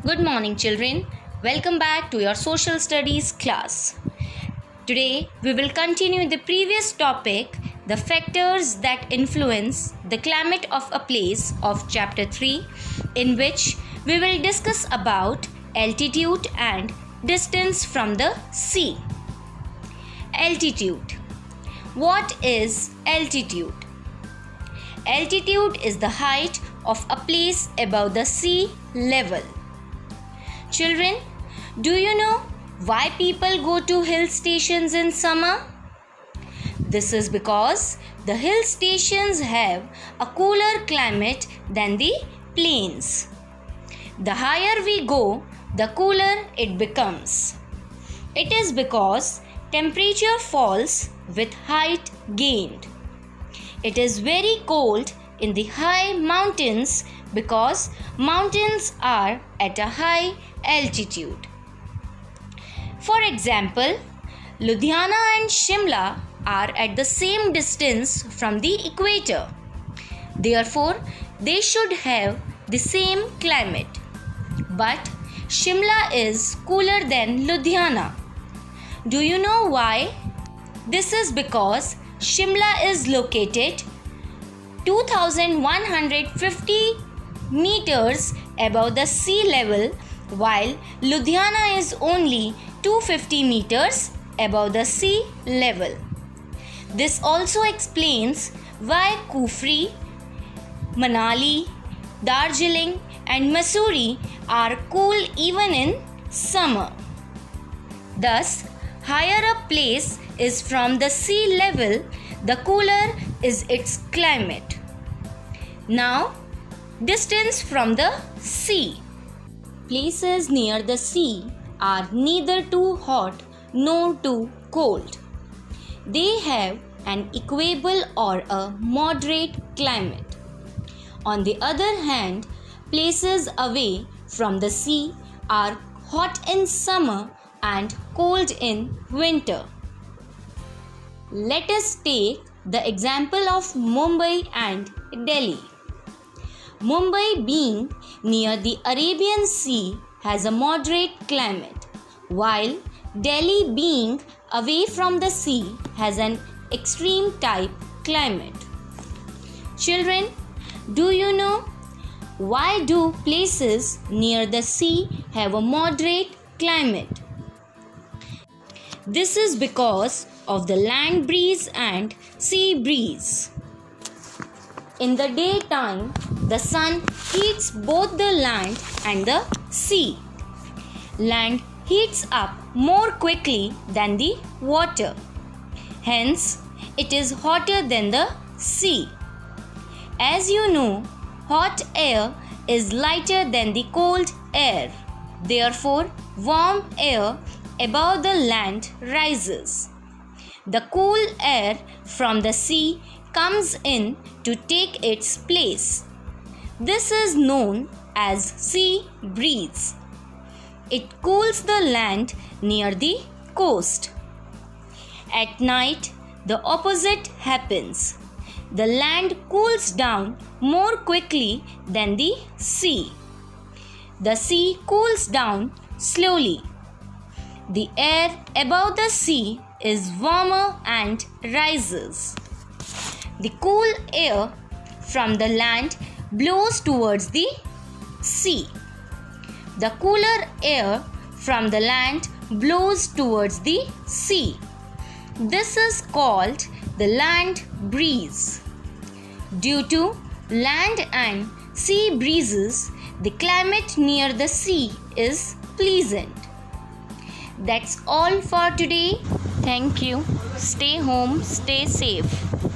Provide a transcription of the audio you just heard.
Good morning, children. Welcome back to your social studies class. Today, we will continue the previous topic, the factors that influence the climate of a place of chapter 3, in which we will discuss about altitude and distance from the sea. Altitude. What is altitude? Altitude is the height of a place above the sea level. Children, do you know why people go to hill stations in summer? This is because the hill stations have a cooler climate than the plains. The higher we go, the cooler it becomes. It is because temperature falls with height gained. It is very cold in the high mountains because mountains are at a high altitude. For example, Ludhiana and Shimla are at the same distance from the equator. Therefore, they should have the same climate. But Shimla is cooler than Ludhiana. Do you know why? This is because Shimla is located 2150 meters above the sea level, while Ludhiana is only 250 meters above the sea level. This also explains why Kufri, Manali, Darjeeling and Mussoorie are cool even in summer. Thus, higher a place is from the sea level, the cooler is its climate. Now, distance from the sea. Places near the sea are neither too hot nor too cold. They have an equable or a moderate climate. On the other hand, places away from the sea are hot in summer and cold in winter. Let us take the example of Mumbai and Delhi. Mumbai, being near the Arabian Sea, has a moderate climate, while Delhi, being away from the sea, has an extreme type climate. Children, do you know why do places near the sea have a moderate climate? This is because of the land breeze and sea breeze. In the daytime, the sun heats both the land and the sea. Land heats up more quickly than the water. Hence, it is hotter than the sea. As you know, hot air is lighter than the cold air. Therefore, warm air above the land rises. The cool air from the sea comes in to take its place. This is known as sea breeze. It cools the land near the coast. At night, the opposite happens. The land cools down more quickly than the sea. The sea cools down slowly. The air above the sea is warmer and rises. The cool air from the land blows towards the sea. The cooler air from the land blows towards the sea. This is called the land breeze. Due to land and sea breezes, the climate near the sea is pleasant. That's all for today. Thank you. Stay home, stay safe.